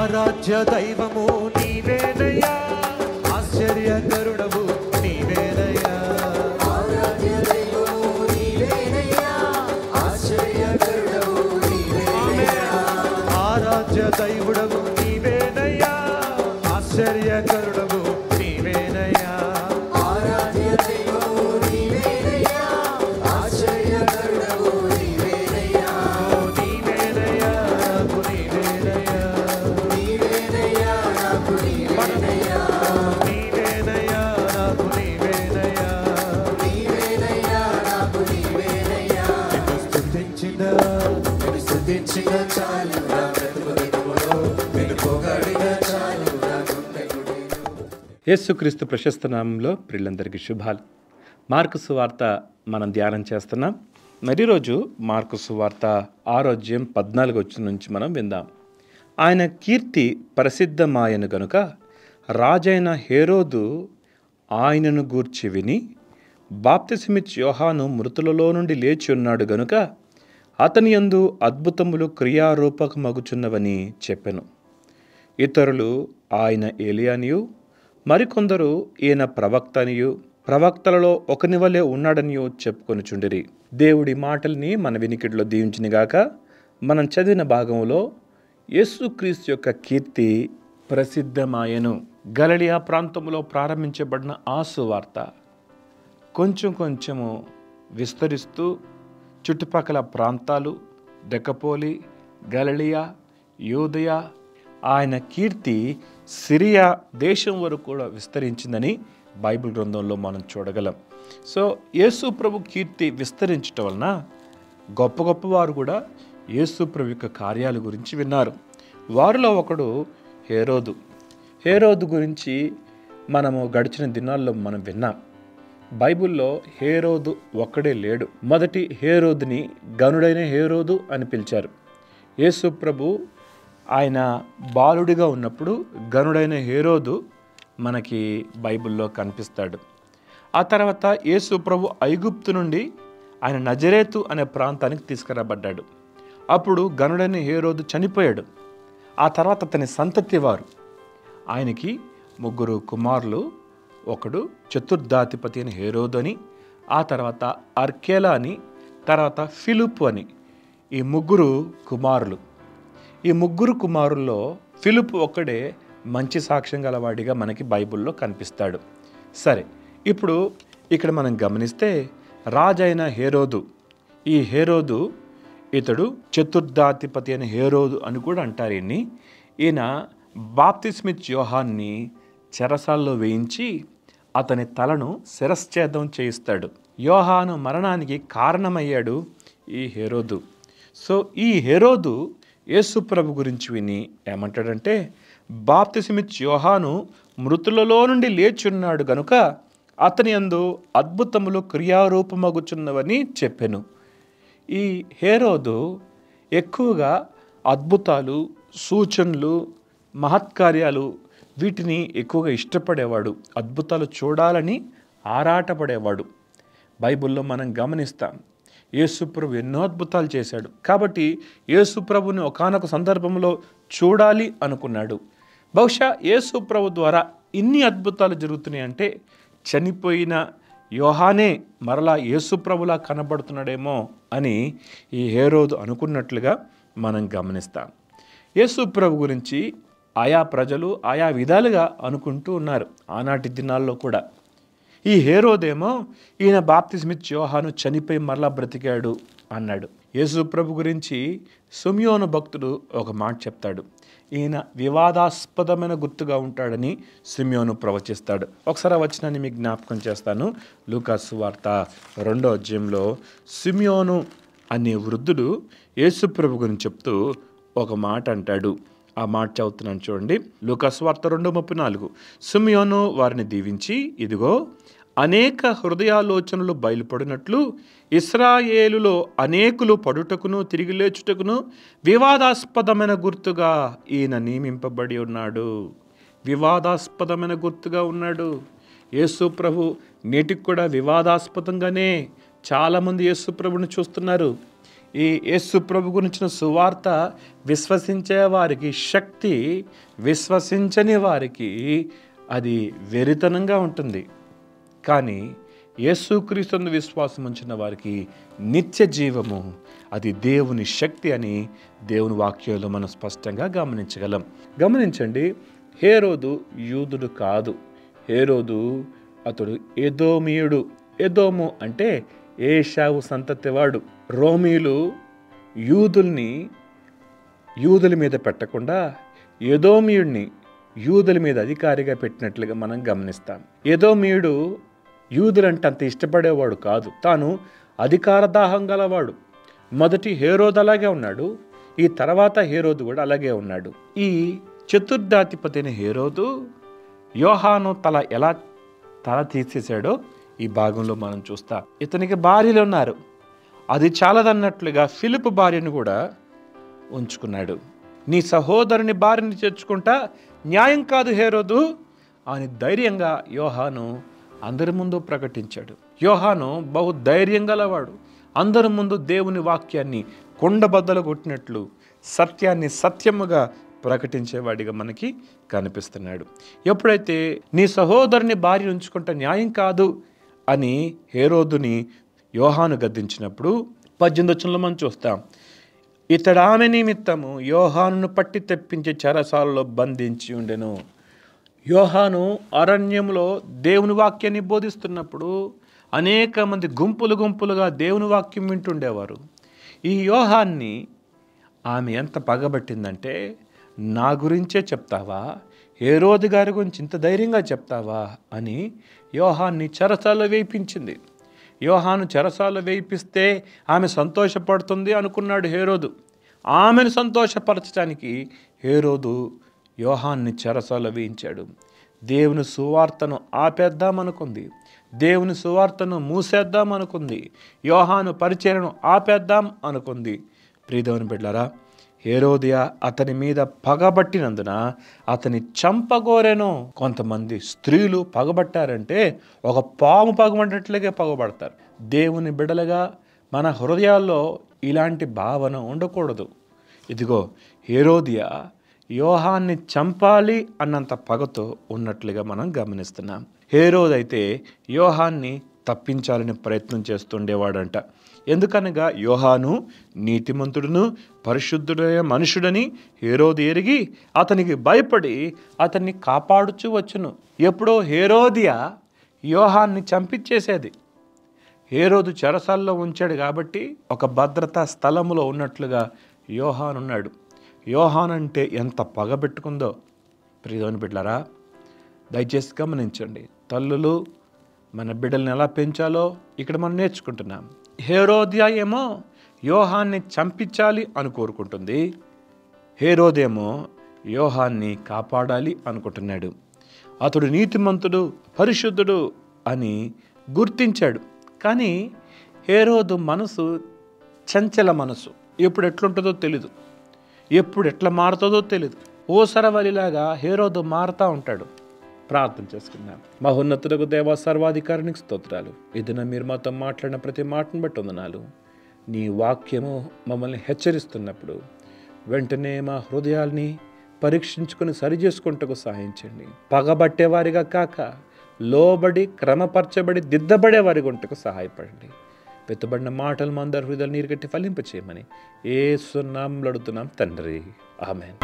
ఆరాధ్య దైవము నీవేనయ్యా, ఆశ్చర్యకరుడవు నీవేనయ్యా. ఆరాధ్య దైవము నీవేనయ్యా, ఆశ్చర్యకరుడవు నీవేనయ్యా. ఆరాధ్య దైవుడవు నీవేనయ్యా, ఆశ్చర్యకరుడవు నీవేనయ్యా. ఆరాధ్య దైవము నీవేనయ్యా, ఆశ్చర్యకరుడవు నీవేనయ్యా. నీవేనయ్యా నాకు నీవేనయ్యా, నీవేనయ్యా నాకు నీవేనయ్యా. నీవేనయ్యా నాకు నీవేనయ్యా, నీవేనయ్యా నాకు నీవేనయ్యా. నిన్ను స్తుతించిన చాలు నా బ్రతుకులో, నిన్ను పొగడిన చాలు నా గుండె గుడిలో. యేసుక్రీస్తు ప్రశస్త నామంలో ప్రియులందరికీ శుభాలు. మార్కు సువార్త మనం ధ్యానం చేస్తున్నాం. మరి రోజు మార్కు సువార్త 6వ అధ్యాయం 14వ వచనం నుంచి మనం విందాం. ఆయన కీర్తి ప్రసిద్ధమాయను గనుక రాజైన హేరోదు ఆయనను గూర్చి విని, బాప్తిసమిచ్చు యోహాను మృతులలో నుండి లేచి ఉన్నాడు గనుక అతని యందు అద్భుతములు క్రియారూపకమగుచున్నవని చెప్పెను. ఇతరులు ఆయన ఏలియానియు, మరికొందరు ఈయన ప్రవక్త అనియు, ప్రవక్తలలో ఒకని వలె ఉన్నాడనియో చెప్పుకొనుచుండిరి. దేవుడి మాటల్ని మన వినికిడిలో దీవించినగాక. మనం చదివిన భాగంలో యేసుక్రీస్తు యొక్క కీర్తి ప్రసిద్ధమాయెను. గలిలయ ప్రాంతంలో ప్రారంభించబడిన ఆ సువార్త కొంచెం కొంచెము విస్తరిస్తూ చుట్టుపక్కల ప్రాంతాలు దెకపోలి, గలిలయ, యూదయ, ఆయన కీర్తి సిరియా దేశం వరకు కూడా విస్తరించిందని బైబిల్ గ్రంథంలో మనం చూడగలం. సో యేసు ప్రభు కీర్తి విస్తరించటం వలన గొప్ప గొప్ప వారు కూడా యేసు ప్రభు యొక్క కార్యాల గురించి విన్నారు. వారిలో ఒకడు హేరోదు. హేరోదు గురించి మనము గడిచిన దినాల్లో మనం విన్నాం. బైబిల్లో హేరోదు ఒక్కడే లేడు. మొదటి హేరోదుని గనుడైన హేరోదు అని పిలిచారు. యేసు ప్రభు ఆయన బాలుడిగా ఉన్నప్పుడు గనుడైన హేరోదు మనకి బైబిల్లో కనిపిస్తాడు. ఆ తర్వాత యేసు ప్రభు ఐగుప్తు నుండి ఆయన నజరేతు అనే ప్రాంతానికి తీసుకురాబడ్డాడు. అప్పుడు గనుడైన హేరోదు చనిపోయాడు. ఆ తర్వాత అతని సంతతి వారు, ఆయనకి 3 కుమారులు. ఒకడు చతుర్థాధిపతి అని హేరోదు అని, ఆ తర్వాత అర్కేలా అని, తర్వాత ఫిలిప్పు అని, ఈ 3 కుమారులు. ఈ 3 కుమారుల్లో ఫిలిప్పు ఒక్కడే మంచి సాక్ష్యం గలవాడిగా మనకి బైబిల్లో కనిపిస్తాడు. సరే, ఇప్పుడు ఇక్కడ మనం గమనిస్తే రాజైన హేరోదు, ఈ హేరోదు ఇతడు చతుర్థాధిపతి అని హేరోదు అని కూడా అంటారు. ఈయన బాప్తిస్మిచ్చు యోహాన్ని చెరసాల్లో వేయించి అతని తలను శిరశ్ఛేదం చేయిస్తాడు. యోహాను మరణానికి కారణమయ్యాడు ఈ హేరోదు. సో ఈ హేరోదు యేసు ప్రభు గురించి విని ఏమంటాడంటే, బాప్తిసమిచ్చు యోహాను మృతులలో నుండి లేచున్నాడు గనుక అతని యందు అద్భుతములు క్రియారూపమగుచున్నవని చెప్పెను. ఈ హేరోదు ఎక్కువగా అద్భుతాలు, సూచనలు, మహత్కార్యాలు వీటిని ఎక్కువగా ఇష్టపడేవాడు. అద్భుతాలు చూడాలని ఆరాటపడేవాడు. బైబిల్లో మనం గమనిస్తాం, యేసుప్రభు ఎన్నో అద్భుతాలు చేశాడు. కాబట్టి యేసుప్రభుని ఒకానొక సందర్భంలో చూడాలి అనుకున్నాడు. బహుశా యేసుప్రభు ద్వారా ఇన్ని అద్భుతాలు జరుగుతున్నాయి అంటే చనిపోయిన యోహానే మరలా యేసుప్రభులా కనబడుతున్నాడేమో అని ఈ హేరోదు అనుకున్నట్లుగా మనం గమనిస్తాం. యేసుప్రభు గురించి ఆయా ప్రజలు ఆయా విధాలుగా అనుకుంటూ ఉన్నారు ఆనాటి దినాల్లో కూడా. ఈ హేరోదేమో ఈయన బాప్తిస్మిచ్చు యోహాను చనిపోయి మరలా బ్రతికాడు అన్నాడు. యేసు ప్రభు గురించి సిమియోను భక్తుడు ఒక మాట చెప్తాడు. ఈయన వివాదాస్పదమైన గుర్తుగా ఉంటాడని సిమియోను ప్రవచిస్తాడు. ఒకసారి ఆ వచనాన్ని మీకు జ్ఞాపకం చేస్తాను. లూకా సువార్త 2వ అధ్యాయంలో సిమియోను అనే వృద్ధుడు యేసు ప్రభు గురించి చెప్తూ ఒక మాట అంటాడు. ఆ మాట చదువుతున్నాను చూడండి. లూకా సువార్త 2:34. సిమియోను వారిని దీవించి, ఇదిగో అనేక హృదయాలోచనలు బయలుపడినట్లు ఇశ్రాయేలులో అనేకులు పడుటకును తిరిగి లేచుటకును వివాదాస్పదమైన గుర్తుగా ఈయన నియమింపబడి ఉన్నాడు. వివాదాస్పదమైన గుర్తుగా ఉన్నాడు. యేసు ప్రభు నేటికి కూడా వివాదాస్పదంగానే చాలామంది యేసు ప్రభుని చూస్తున్నారు. ఈ యేసు ప్రభు గురించిన సువార్త విశ్వసించే వారికి శక్తి, విశ్వసించని వారికి అది వెరితనంగా ఉంటుంది. కానీ యేసుక్రీస్తును విశ్వాసం ఉంచిన వారికి నిత్య జీవము, అది దేవుని శక్తి అని దేవుని వాక్యంలో మనం స్పష్టంగా గమనించగలం. గమనించండి, హేరోదు యూదుడు కాదు. హేరోదు అతడు ఎదోమీయుడు. ఎదోము అంటే ఏశావు సంతతివాడు. రోమీలు యూదుల మీద పెట్టకుండా ఎదోమీయుడిని యూదుల మీద అధికారిగా పెట్టినట్లుగా మనం గమనిస్తాం. ఎదోమీయుడు యూదులంటే అంత ఇష్టపడేవాడు కాదు. తాను అధికార దాహం గలవాడు. మొదటి హేరోదు అలాగే ఉన్నాడు, ఈ తర్వాత హేరోదు కూడా అలాగే ఉన్నాడు. ఈ చతుర్థాధిపతి అయిన హేరోదు యోహాను ఎలా తల తీసేశాడో ఈ భాగంలో మనం చూస్తాం. ఇతనికి భార్యలు ఉన్నారు, అది చాలదన్నట్లుగా ఫిలిప్ భార్యను కూడా ఉంచుకున్నాడు. నీ సహోదరుని భార్యని చేర్చుకుంటా న్యాయం కాదు హేరోదు అని ధైర్యంగా యోహాను అందరి ముందు ప్రకటించాడు. యోహాను బహు ధైర్యం గలవాడు. అందరి ముందు దేవుని వాక్యాన్ని కొండబద్దలు కొట్టినట్లు సత్యాన్ని సత్యముగా ప్రకటించేవాడిగా మనకి కనిపిస్తున్నాడు. ఎప్పుడైతే నీ సహోదరుని భార్య ఉంచుకుంటే న్యాయం కాదు అని హేరోదుని యోహాను గద్దించినప్పుడు 18వ వచనంలో మనం చూస్తాం, ఇతడు ఆమె నిమిత్తము యోహానును పట్టి తెప్పించే చెరసాలలో బంధించి ఉండెను. యోహాను అరణ్యంలో దేవుని వాక్యాన్ని బోధిస్తున్నప్పుడు అనేక మంది గుంపులుగా దేవుని వాక్యం వింటుండేవారు. ఈ యోహాన్ని ఆమె ఎంత పగబట్టిందంటే, నా గురించే చెప్తావా, హేరోదు గారి గురించి ఇంత ధైర్యంగా చెప్తావా అని యోహాన్ని చెరసాలలో వేయించింది. యోహాను చెరసాలలో వేయిపిస్తే ఆమె సంతోషపడుతుంది అనుకున్నాడు హేరోదు. ఆమెను సంతోషపరచడానికి హేరోదు యోహాన్ని చెరసాలలో వేయించాడు. దేవుని సువార్తను ఆపేద్దామనుకుంది, దేవుని సువార్తను మూసేద్దామనుకుంది, యోహాను పరిచర్యను ఆపేద్దాం అనుకుంది. ప్రియదేవుని బిడ్డలారా, హేరోదియ అతని మీద పగబట్టినందున అతని చంపగోరెను. కొంతమంది స్త్రీలు పగబట్టారంటే ఒక పాము పగబడినట్లుగా పగబడతారు. దేవుని బిడ్డలుగా మన హృదయాల్లో ఇలాంటి భావన ఉండకూడదు. ఇదిగో హేరోదియ యోహాన్ని చంపాలి అన్నంత పగతో ఉన్నట్లుగా మనం గమనిస్తున్నాం. హేరోదు అయితే యోహాన్ని తప్పించాలని ప్రయత్నం చేస్తుండేవాడంట. ఎందుకనగా యోహాను నీతిమంతుడును పరిశుద్ధుడైన మనుషుడని హేరోదు ఎరిగి అతనికి భయపడి అతన్ని కాపాడుచూ వచ్చును. ఎప్పుడో హేరోదియ యోహాన్ని చంపించేసేది. హేరోదు చెరసాల్లో ఉంచాడు కాబట్టి ఒక భద్రతా స్థలములో ఉన్నట్లుగా యోహానున్నాడు. యోహాన్ అంటే ఎంత పగబెట్టుకుందో ప్రియదేవుని బిడ్డలారా, దయచేసి గమనించండి. తల్లులు మన బిడ్డల్ని ఎలా పెంచాలో ఇక్కడ మనం నేర్చుకుంటున్నాం. హేరోదియా ఏమో యోహాన్ని చంపించాలి అని కోరుకుంటుంది, హేరోదేమో యోహాన్ని కాపాడాలి అనుకుంటున్నాడు. అతడు నీతిమంతుడు పరిశుద్ధుడు అని గుర్తించాడు. కానీ హేరోదు మనసు చంచల మనసు. ఎప్పుడు ఎట్లుంటుందో తెలీదు, ఎప్పుడు ఎట్లా మారుతుందో తెలీదు. ఓసరవలిలాగా హేరోదు మారుతూ ఉంటాడు. ప్రార్థన చేసుకుందాం. మహోన్నతులకు దేవ సర్వాధికారానికి స్తోత్రాలు. ఇదిన మీరు మాతో మాట్లాడిన ప్రతి మాటను బట్టి వందనాలు. నీ వాక్యము మమ్మల్ని హెచ్చరిస్తున్నప్పుడు వెంటనే మా హృదయాల్ని పరీక్షించుకొని సరిచేసుకుంటకు సహాయించండి. పగబట్టేవారిగా కాక లోబడి క్రమపరచబడి దిద్దబడే వారి గుంటకు సహాయపడండి. పెట్టుబడిన మాటలు మా అందరి హృదయాలు నీరు కట్టి ఫలింపచేయమని యేసు నామములో అడుగుతున్నాం తండ్రి, ఆమేన్.